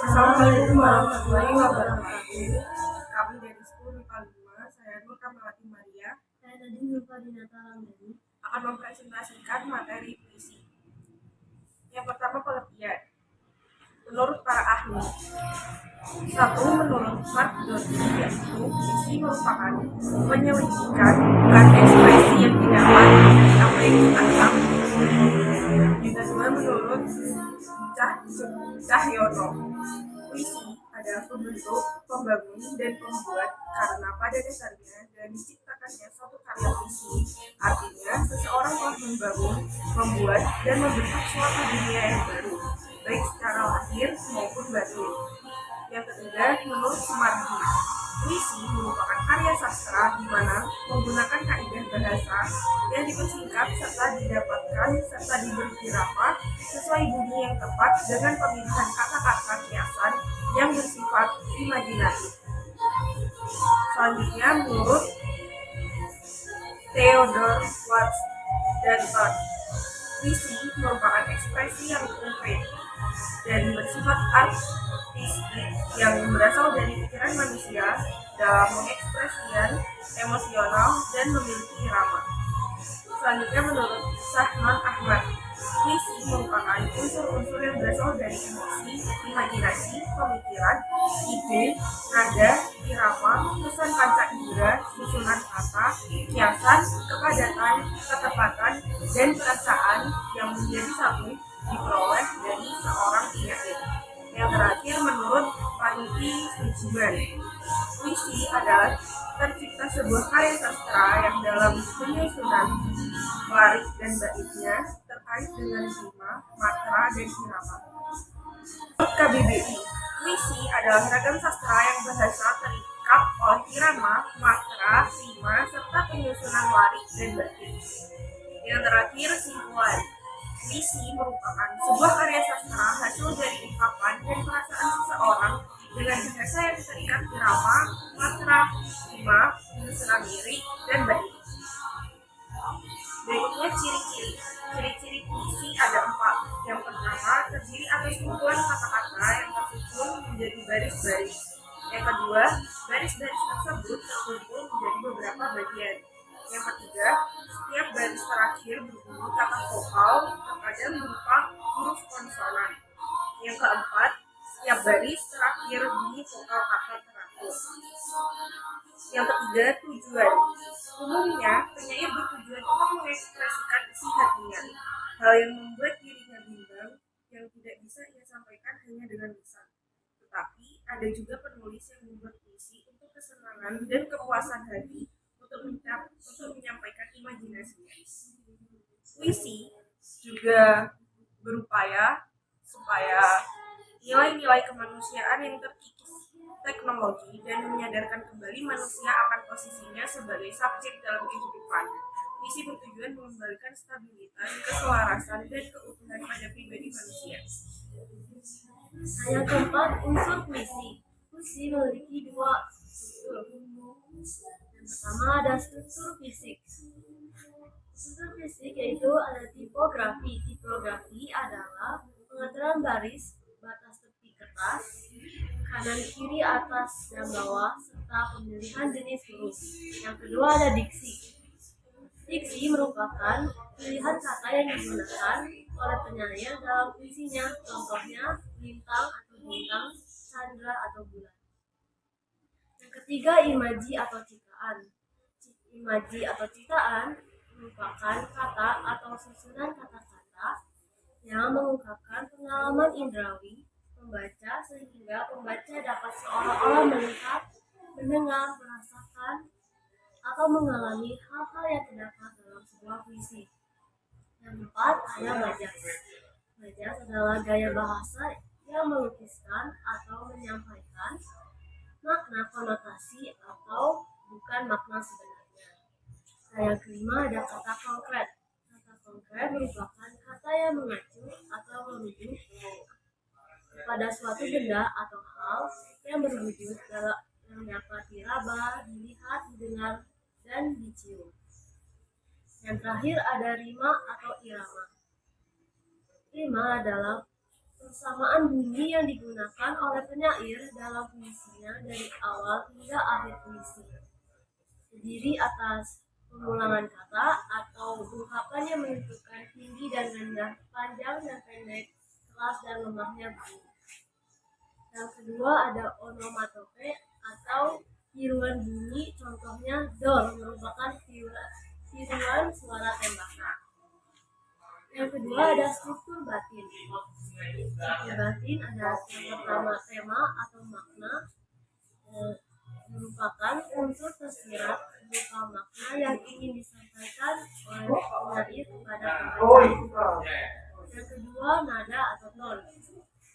Assalamualaikum warahmatullahi wabarakatuh. Kami dari Sekolah MIPA 5, saya Nur Kamalati Maria, Saya Nadine Zulfadinata Ramdhani akan mempresentasikan materi puisi. Yang pertama, pengertian. Menurut para ahli, satu, menurut Mark Doty, yaitu puisi merupakan penyelidikan bukan ekspresi yang didapat dari apa yang ditangkap. Yang kedua, menurut Cahyono, puisi adalah pembentuk, pembangun, dan pembuat karena pada dasarnya dan diciptakannya suatu karya puisi artinya seseorang telah membangun, membuat, dan membentuk suatu dunia yang baru, baik secara lahir maupun batin. Yang ketiga, menurut Sumardi, puisi merupakan karya sastra di mana menggunakan kaidah bahasa yang dipersingkat serta diberi irama sesuai bunyi yang tepat dengan pemilihan kata-kata kiasan yang bersifat imajinatif. Selanjutnya, menurut Theodore Watts-Danton, puisi merupakan ekspresi yang konkret dan bersifat artistik yang berasal dari pikiran manusia dalam mengekspresikan emosional dan memiliki irama. Selanjutnya, menurut Sahman Ahmad, puisi merupakan unsur-unsur yang berasal dari emosi, imajinasi, pemikiran, ide, nada, irama, pesan panca indera, susunan kata, kiasan, kepadatan, ketepatan, dan perasaan yang menjadi satu diperoleh dari seorang penyair. Yang terakhir, menurut Panji Sujiman, puisi adalah tercipta sebuah karya sastra yang dalam penyusunan waris dan baitnya terkait dengan rima, matra, dan irama. KBBI, puisi adalah ragam sastra yang bahasa terikat oleh irama, matra, rima, serta penyusunan waris dan bait. Yang terakhir, simpulan. Puisi merupakan sebuah karya sastra hasil dari ungkapan dan perasaan seseorang dengan bahasa yang terikat irama, matra, rima, penyusunan lirik, dan bait. Berikutnya ciri-ciri. Ciri-ciri puisi ada 4. Yang pertama, terdiri atas kumpulan kata-kata yang tersusun menjadi baris-baris. Yang kedua, baris-baris tersebut terkumpul menjadi beberapa bagian. Yang ketiga, setiap baris terakhir berbunyi kata vokal, terkadang berupa huruf konsonan. Yang keempat, setiap baris terakhir bunyi vokal kata teratur. Yang ketiga, tujuan. Umumnya, penyair bertujuan untuk mengekspresikan isi hatinya, hal yang membuat dirinya bimbang yang tidak bisa ia sampaikan hanya dengan lisan. Tetapi, ada juga penulis yang membuat puisi untuk kesenangan dan kepuasan hati untuk menyampaikan imajinasinya. Puisi juga berupaya supaya nilai-nilai kemanusiaan yang terkikis teknologi dan menyadarkan kembali manusia akan posisinya sebagai subjek dalam kehidupan. Puisi bertujuan mengembalikan stabilitas, keselarasan, dan keutuhan pada pribadi manusia. Yang keempat, unsur puisi. Puisi memiliki 2 struktur. Yang pertama ada struktur fisik. Struktur fisik yaitu ada tipografi. Tipografi adalah pengaturan baris, batas tepi kertas, kanan kiri, atas dan bawah, serta pemilihan jenis huruf. Yang kedua ada diksi. Diksi merupakan pilihan kata yang digunakan oleh penyair dalam puisinya. Contohnya lintang atau bintang, candra atau bulan. Yang ketiga, imaji atau citaan. Imaji atau citaan merupakan kata atau susunan kata-kata yang mengungkapkan pengalaman indrawi pembaca sehingga pembaca dapat seolah-olah melihat, mendengar, merasakan, atau mengalami hal-hal yang terdapat dalam sebuah puisi. Yang keempat, ada majas. Majas adalah gaya bahasa yang melukiskan atau menyampaikan makna konotasi atau bukan makna sebenarnya. Yang kelima ada kata konkret. Kata konkret merupakan kata yang mengacu atau merujuk pada suatu benda atau hal yang berwujud yang dapat diraba, dilihat, didengar, dan dicium. Yang terakhir ada rima atau irama. Rima adalah Persamaan bunyi yang digunakan oleh penyair dalam puisinya dari awal hingga akhir puisi terdiri atas pengulangan kata atau ungkapan yang menentukan tinggi dan rendah, panjang dan pendek, keras dan lemahnya bunyi. Yang kedua ada onomatope atau tiruan bunyi, contohnya dor merupakan tiruan suara tembakan. Yang kedua ada struktur batin. Struktur batin ada yang pertama tema atau makna, merupakan unsur tersirat berupa makna yang ingin disampaikan oleh penyair kepada pembaca. Yang kedua nada atau ton,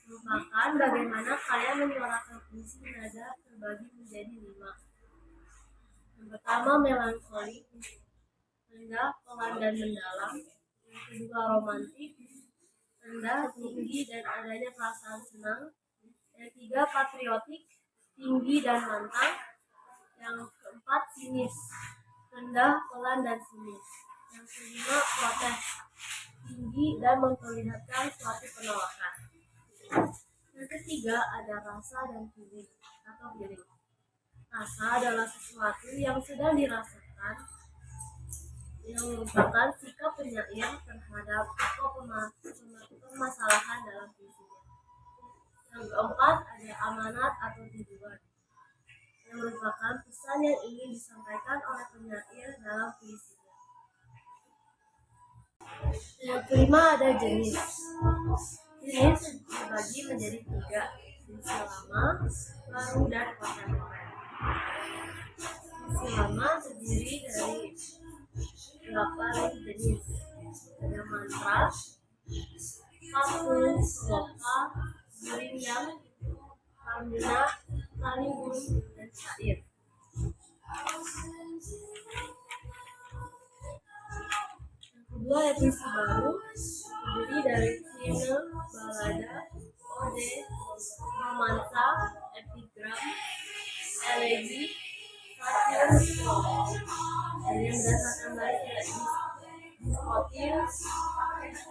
merupakan bagaimana kalian menyuarakan puisi nada terbagi menjadi 5. Yang pertama melankolik, rendah, pelan dan mendalam. Yang kedua romantik, rendah, tinggi dan adanya perasaan senang. Yang ketiga patriotik, tinggi dan lantang. Yang keempat sinis, rendah, pelan dan sinis. Yang kelima protes, tinggi dan memperlihatkan suatu penolakan. Yang ketiga ada rasa dan feeling atau feeling. Rasa adalah sesuatu yang sedang dirasakan, yang merupakan sikap penyair terhadap permasalahan dalam puisinya. Yang keempat ada amanat atau tujuan, yang merupakan pesan yang ingin disampaikan oleh penyair dalam puisinya. Yang kelima ada jenis. Jenis dibagi menjadi 3, puisi lama, baru dan kontemporer. Puisi lama terdiri dari 8 jenis. Ada mantra, patung, sloka, gurinyam, pamdena, tani burung, dan syair. Yang kedua ya puisi baru, terdiri dari himne, balada, ode, romansa, epigram, elegi, satir, dan yang berdasarkan baris diskotil,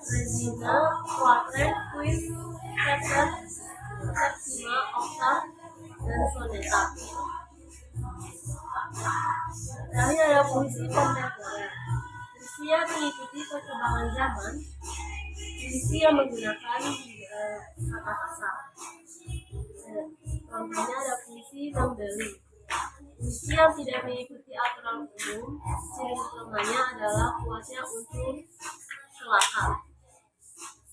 rezina, kuatret, kuis, septet, septima, oktav, dan soneta. Terakhir ada puisi kontemporer. Puisi yang mengikuti perkembangan zaman, puisi yang menggunakan kata kasar. Contohnya ada puisi membeli. Puisi yang tidak mengikuti aturan umum, ciri utamanya adalah kuatnya unsur kelakar.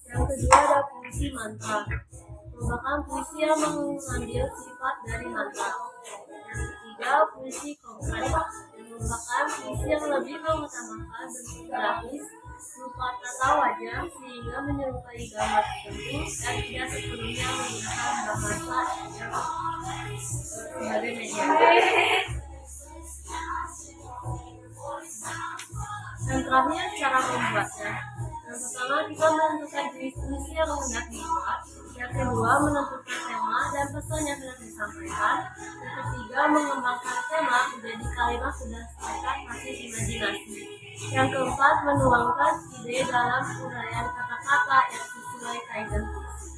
Yang kedua ada puisi mantra, merupakan puisi yang mengambil sifat dari mantra. Yang ketiga puisi konkret, yang merupakan puisi yang lebih mengutamakan bentuk grafis berupa tata wajah sehingga menyerupai gambar tertentu dan tidak sepenuhnya menggunakan bahasa yang sebagai media. Yang terakhir cara membuatnya. Yang pertama kita menentukan jenis puisi yang hendak dibuat. Yang kedua menentukan tema dan pesan yang hendak disampaikan. Yang ketiga mengembangkan tema menjadi kalimat berdasarkan hasil imajinasi. Yang keempat menuangkan ide dalam uraian kata-kata yang sesuai kaidah puisi.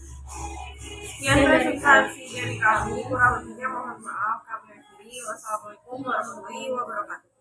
Sekian presentasi dari kami, kurang lebihnya mohon maaf. Kami akhiri. Wassalamualaikum warahmatullahi wabarakatuh.